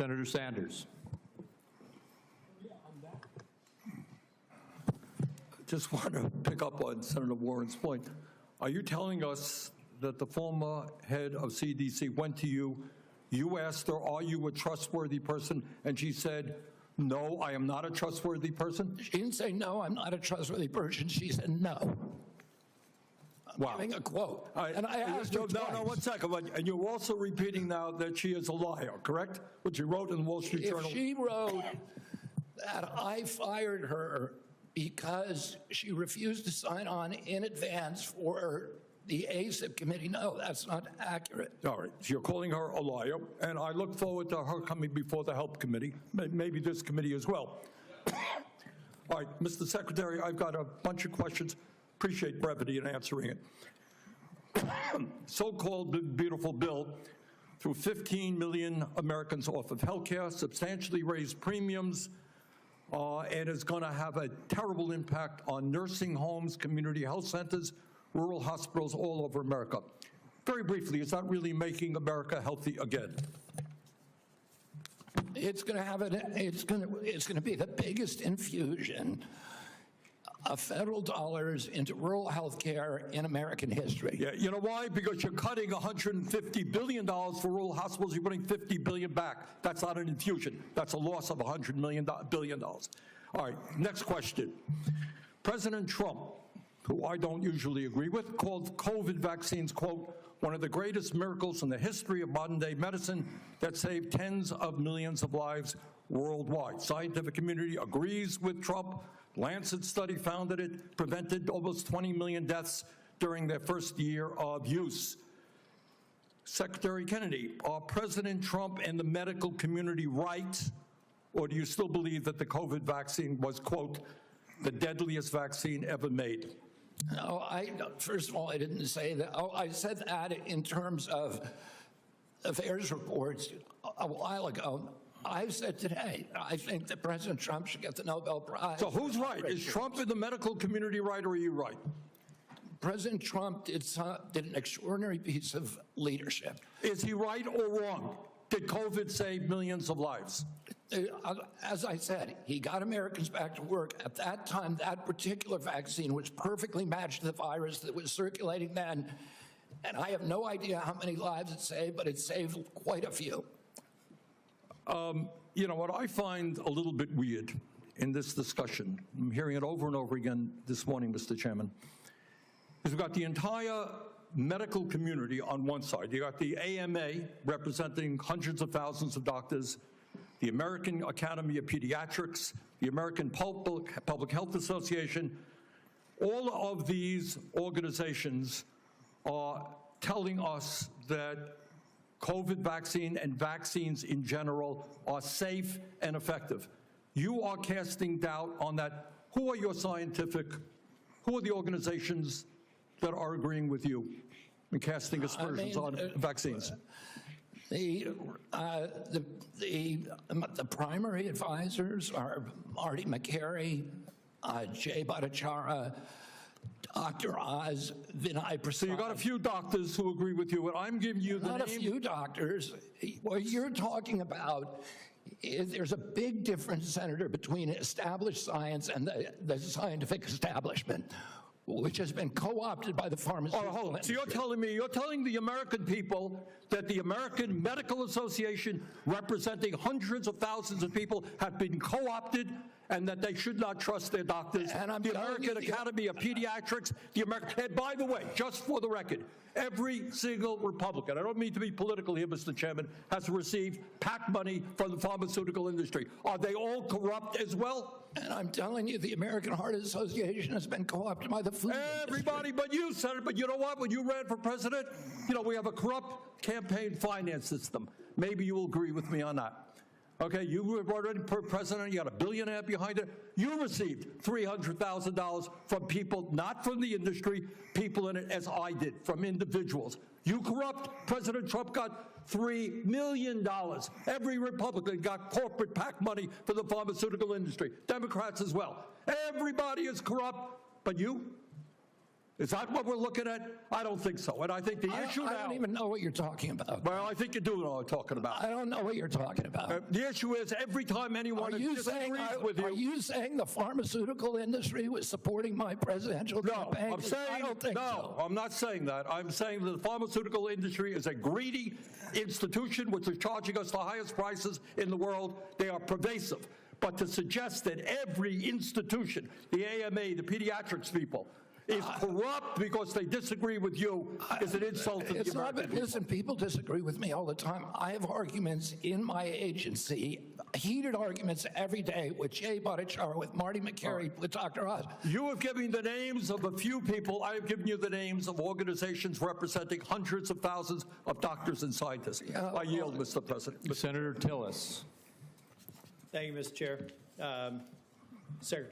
Senator Sanders. Just want to pick up on Senator Warren's point. Are you telling us that the former head of CDC went to you, you asked her, are you a trustworthy person? And she said, no, I am not a trustworthy person? She didn't say, no, I'm not a trustworthy person. She said, no. I'm giving a quote. And I asked her twice. No, 1 second. And you're also repeating now that she is a liar, correct? What she wrote in the Wall Street Journal. If she wrote that I fired her because she refused to sign on in advance for the ASIP committee, no, that's not accurate. All right, so you're calling her a liar, and I look forward to her coming before the Help Committee, maybe this committee as well. All right, Mr. Secretary, I've got a bunch of questions. Appreciate brevity in answering it. So-called beautiful bill threw 15 million Americans off of health care, substantially raised premiums, and is going to have a terrible impact on nursing homes, community health centers, rural hospitals all over America. Very briefly, is that really making America healthy again? It's going to have it's going to be the biggest infusion of federal dollars into rural health care in American history. Yeah, you know why? Because you're cutting $150 billion for rural hospitals. You're putting $50 billion back. That's not an infusion. That's a loss of $100 billion. All right, next question. President Trump, who I don't usually agree with, called COVID vaccines, quote, one of the greatest miracles in the history of modern-day medicine that saved tens of millions of lives worldwide. Scientific community agrees with Trump. Lancet study found that it prevented almost 20 million deaths during their first year of use. Secretary Kennedy, are President Trump and the medical community right, or do you still believe that the COVID vaccine was, quote, the deadliest vaccine ever made? No, first of all, I didn't say that. Oh, I said that in terms of affairs reports a while ago. I've said today, I think that President Trump should get the Nobel Prize. So who's right? Is Trump in the medical community right, or are you right? President Trump did an extraordinary piece of leadership. Is he right or wrong? Did COVID save millions of lives? As I said, he got Americans back to work. At that time, that particular vaccine was perfectly matched to the virus that was circulating then. And I have no idea how many lives it saved, but it saved quite a few. You know, what I find a little bit weird in this discussion, I'm hearing it over and over again this morning, Mr. Chairman, is we've got the entire medical community on one side. You got the AMA representing hundreds of thousands of doctors, the American Academy of Pediatrics, the American Public Health Association. All of these organizations are telling us that COVID vaccine and vaccines in general are safe and effective. You are casting doubt on that. Who are who are the organizations that are agreeing with you and casting aspersions on vaccines? The primary advisors are Marty McCary, Jay Bhattacharya, Dr. Oz, Vinay Prasad. So you got a few doctors who agree with you, and I'm giving you the Not a few doctors. What you're talking about is there's a big difference, Senator, between established science and the scientific establishment, which has been co-opted by the pharmaceutical industry. So you're telling the American people that the American Medical Association, representing hundreds of thousands of people, have been co-opted and that they should not trust their doctors. And the American Academy of Pediatrics, and by the way, just for the record, every single Republican, I don't mean to be political here, Mr. Chairman, has received PAC money from the pharmaceutical industry. Are they all corrupt as well? And I'm telling you, the American Heart Association has been co-opted by the food Everybody industry. but you, Senator. But you know what? When you ran for president, you know, we have a corrupt campaign finance system. Maybe you will agree with me on that. Okay, you were already president, you got a billionaire behind it. You received $300,000 from people, not from the industry, people in it, as I did, from individuals. You corrupt. President Trump got $3 million. Every Republican got corporate PAC money for the pharmaceutical industry. Democrats as well. Everybody is corrupt, but you? Is that what we're looking at? I don't think so. And I think the issue I now... don't even know what you're talking about. Well, I think you do know what I'm talking about. I don't know what you're talking about. The issue is every time anyone Are you saying the pharmaceutical industry was supporting my presidential campaign? No, I'm saying, I don't think so. I'm not saying that. I'm saying that the pharmaceutical industry is a greedy institution which is charging us the highest prices in the world. They are pervasive. But to suggest that every institution, the AMA, the pediatrics people, is corrupt because they disagree with you is an insult to the American people. Listen, people disagree with me all the time. I have arguments in my agency, heated arguments every day with Jay Bhattacharya, with Marty McCary, with Dr. Oz. You have given me the names of a few people. I have given you the names of organizations representing hundreds of thousands of doctors and scientists. I yield, Mr. President. Senator Tillis. Thank you, Mr. Chair. Secretary